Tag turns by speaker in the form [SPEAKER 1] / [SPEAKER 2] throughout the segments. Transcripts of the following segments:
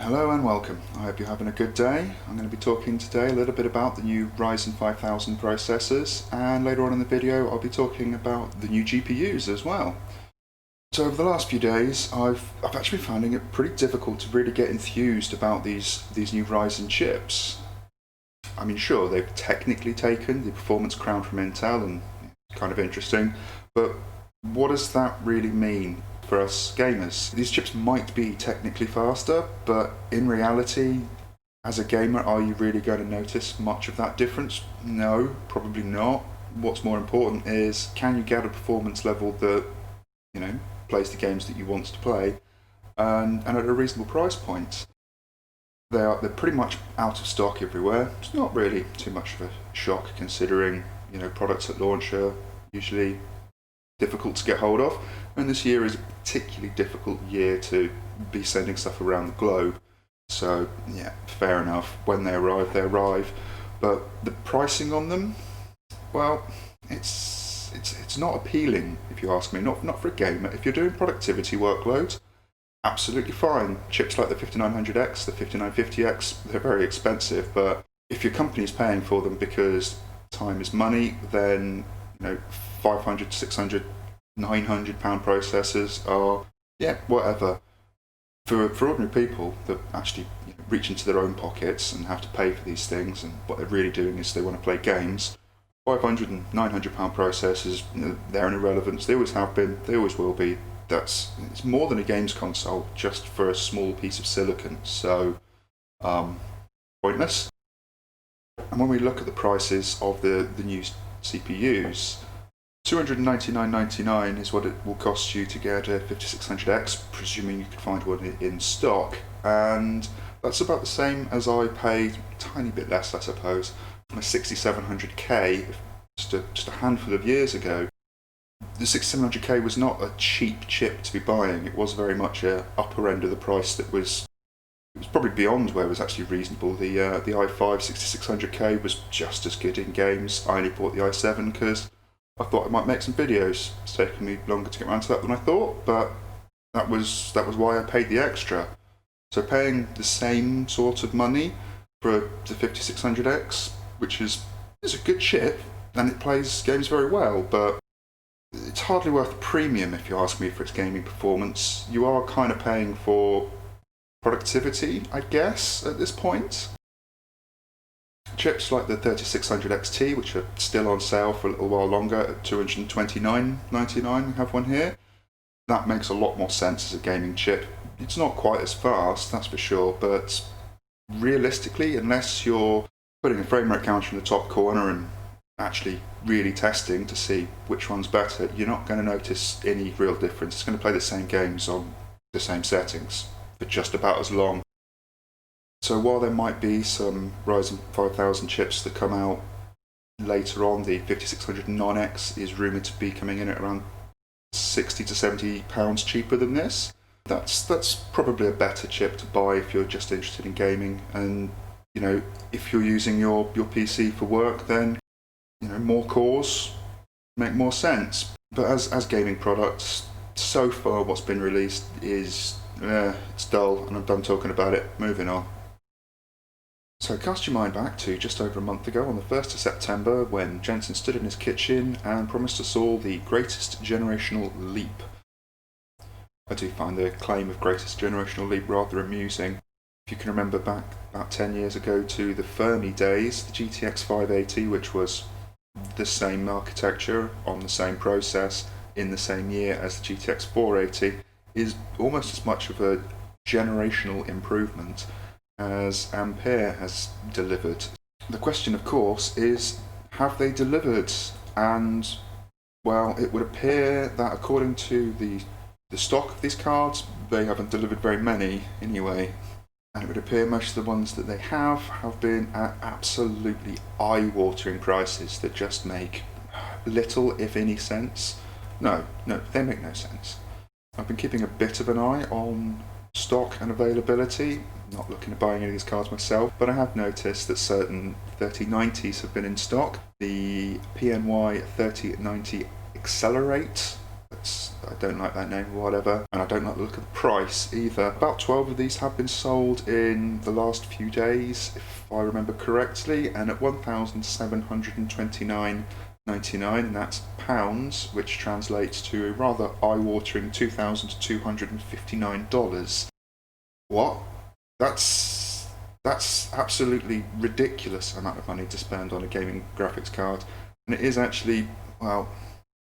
[SPEAKER 1] Hello and welcome. I hope you're having a good day. I'm going to be talking today a little bit about the new Ryzen 5000 processors, and later on in the video I'll be talking about the new GPUs as well. So over the last few days I've actually been finding it pretty difficult to really get enthused about these new Ryzen chips. I mean, sure, they've technically taken the performance crown from Intel and it's kind of interesting, but what does that really mean for us gamers? These chips might be technically faster, but in reality, as a gamer, are you really going to notice much of that difference? No, probably not. What's more important is, can you get a performance level that, plays the games that you want to play, and at a reasonable price point? They're pretty much out of stock everywhere. It's not really too much of a shock considering, products at launch are usually difficult to get hold of, and this year is a particularly difficult year to be sending stuff around the globe. So yeah, fair enough. When they arrive, they arrive. But the pricing on them, well, it's not appealing if you ask me. Not for a gamer. If you're doing productivity workloads, absolutely fine. Chips like the 5900X, the 5950X, they're very expensive, but if your company's paying for them because time is money, then 500, 600, 900 pound processors are, whatever. For ordinary people that actually reach into their own pockets and have to pay for these things, and what they're really doing is they want to play games, 500 and 900 pound processors, they're an irrelevance. They always have been, they always will be. It's more than a games console just for a small piece of silicon, so pointless. And when we look at the prices of the new CPUs, $299.99 is what it will cost you to get a 5600X, presuming you can find one in stock, and that's about the same as I paid, a tiny bit less I suppose, for a 6700K just a handful of years ago. The 6700K was not a cheap chip to be buying. It was very much a upper end of the price that was probably beyond where it was actually reasonable. The i5 6600K was just as good in games. I only bought the i7 because I thought I might make some videos. It's taken me longer to get around to that than I thought, but that was why I paid the extra. So paying the same sort of money for the 5600X, which is a good chip, and it plays games very well, but it's hardly worth the premium if you ask me for its gaming performance. You are kind of paying for productivity, I guess, at this point. Chips like the 3600 XT, which are still on sale for a little while longer at $229.99, we have one here. That makes a lot more sense as a gaming chip. It's not quite as fast, that's for sure, but realistically, unless you're putting a frame rate counter in the top corner and actually really testing to see which one's better, you're not going to notice any real difference. It's going to play the same games on the same settings for just about as long. So while there might be some Ryzen 5000 chips that come out later on, the 5600 Non-X is rumoured to be coming in at around 60 to 70 pounds cheaper than this. That's probably a better chip to buy if you're just interested in gaming, and if you're using your PC for work, then more cores make more sense. But as gaming products, so far what's been released is it's dull, and I'm done talking about it. Moving on. So cast your mind back to just over a month ago on the 1st of September when Jensen stood in his kitchen and promised us all the greatest generational leap. I do find the claim of greatest generational leap rather amusing. If you can remember back about 10 years ago to the Fermi days, the GTX 580, which was the same architecture on the same process in the same year as the GTX 480, is almost as much of a generational improvement as Ampere has delivered. The question, of course, is, have they delivered? And, well, it would appear that according to the stock of these cards, they haven't delivered very many anyway. And it would appear most of the ones that they have been at absolutely eye-watering prices that just make little, if any, sense. No, they make no sense. I've been keeping a bit of an eye on stock and availability. Not looking at buying any of these cards myself, but I have noticed that certain 3090s have been in stock. The PNY 3090 Accelerate, I don't like that name, whatever, and I don't like the look of the price either. About 12 of these have been sold in the last few days, if I remember correctly, and at $1,729.99, and that's pounds, which translates to a rather eye-watering $2,259. What? That's absolutely ridiculous amount of money to spend on a gaming graphics card, and it is actually, well,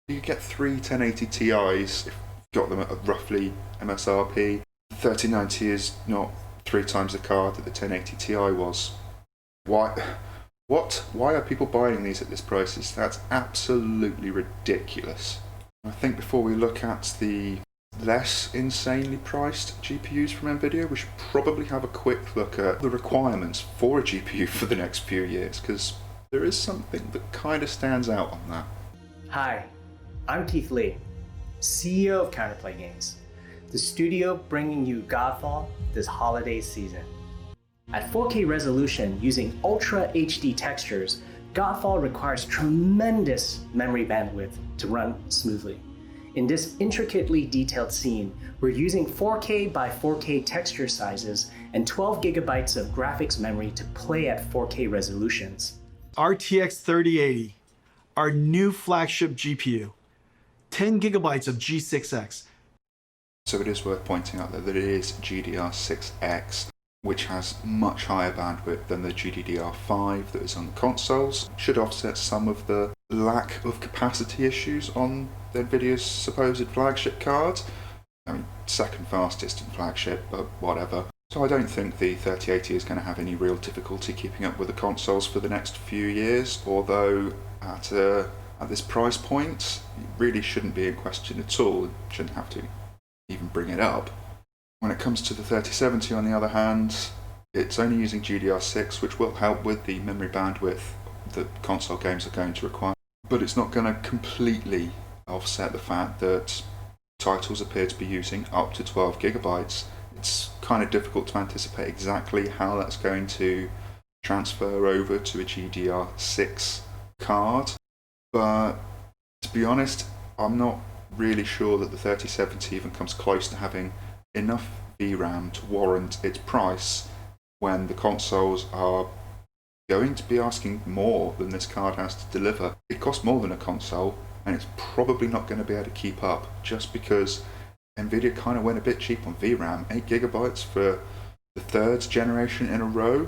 [SPEAKER 1] you get three 1080 Ti's if you've got them at roughly MSRP. 3090 is not 3 times the card that the 1080 Ti was. Why? What? Why are people buying these at this price? That's absolutely ridiculous. I think before we look at the less insanely priced GPUs from Nvidia, we should probably have a quick look at the requirements for a GPU for the next few years, because there is something that kind of stands out on that.
[SPEAKER 2] Hi, I'm Keith Lee, CEO of Counterplay Games, the studio bringing you Godfall this holiday season. At 4K resolution using Ultra HD textures, Godfall requires tremendous memory bandwidth to run smoothly. In this intricately detailed scene, we're using 4K by 4K texture sizes and 12 gigabytes of graphics memory to play at 4K resolutions.
[SPEAKER 3] RTX 3080, our new flagship GPU, 10 gigabytes of G6X.
[SPEAKER 1] So it is worth pointing out that it is GDR6X, which has much higher bandwidth than the GDDR5 that is on the consoles. Should offset some of the lack of capacity issues on Nvidia's supposed flagship cards. I mean, second fastest in flagship, but whatever. So I don't think the 3080 is going to have any real difficulty keeping up with the consoles for the next few years, although at this price point, it really shouldn't be in question at all. It shouldn't have to even bring it up. When it comes to the 3070, on the other hand, it's only using GDR6, which will help with the memory bandwidth that console games are going to require, but it's not going to completely offset the fact that titles appear to be using up to 12 gigabytes. It's kind of difficult to anticipate exactly how that's going to transfer over to a GDR6 card, but to be honest, I'm not really sure that the 3070 even comes close to having enough VRAM to warrant its price when the consoles are going to be asking more than this card has to deliver. It costs more than a console, and it's probably not going to be able to keep up just because Nvidia kind of went a bit cheap on VRAM. 8 gigabytes for the third generation in a row.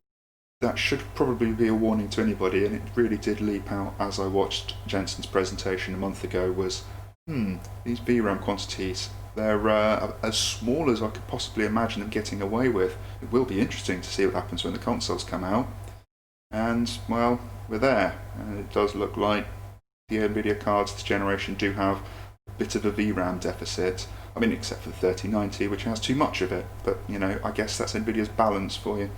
[SPEAKER 1] That should probably be a warning to anybody, and it really did leap out as I watched Jensen's presentation a month ago, was, these VRAM quantities, they're as small as I could possibly imagine them getting away with. It will be interesting to see what happens when the consoles come out. And, well, we're there. And it does look like the Nvidia cards this generation do have a bit of a VRAM deficit. I mean, except for the 3090, which has too much of it. But, I guess that's Nvidia's balance for you.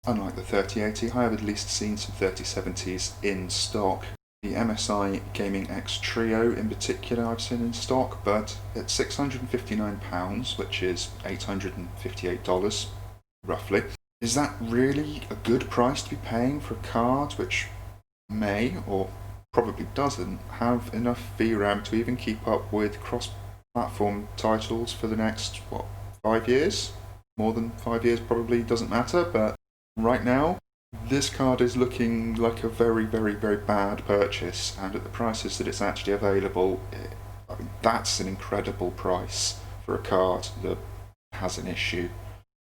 [SPEAKER 1] Unlike the 3080, I have at least seen some 3070s in stock. The MSI Gaming X Trio in particular I've seen in stock, but at £659, which is $858 roughly. Is that really a good price to be paying for a card which may, or probably doesn't, have enough VRAM to even keep up with cross-platform titles for the next, 5 years? More than 5 years probably, doesn't matter, but right now, this card is looking like a very, very, very bad purchase, and at the prices that it's actually available, that's an incredible price for a card that has an issue.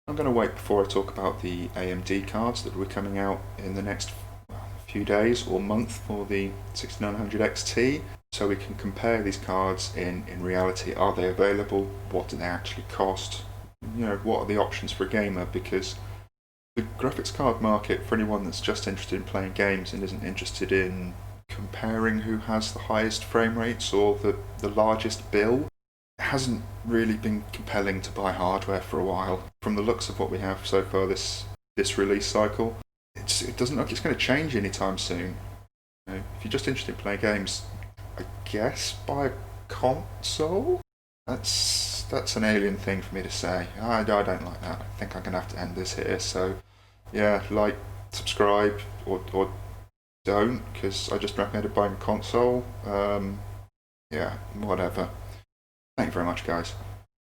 [SPEAKER 1] I'm going to wait before I talk about the AMD cards that will be coming out in the next few days or month for the 6900 XT, so we can compare these cards in reality. Are they available? What do they actually cost? What are the options for a gamer? Because the graphics card market, for anyone that's just interested in playing games and isn't interested in comparing who has the highest frame rates or the largest bill, it hasn't really been compelling to buy hardware for a while. From the looks of what we have so far this release cycle, it doesn't look like it's going to change anytime soon. If you're just interested in playing games, I guess buy a console? That's an alien thing for me to say. I don't like that. I think I'm going to have to end this here. So, yeah, like, subscribe, or don't, because I just recommended buying a console. Yeah, whatever. Thank you very much, guys.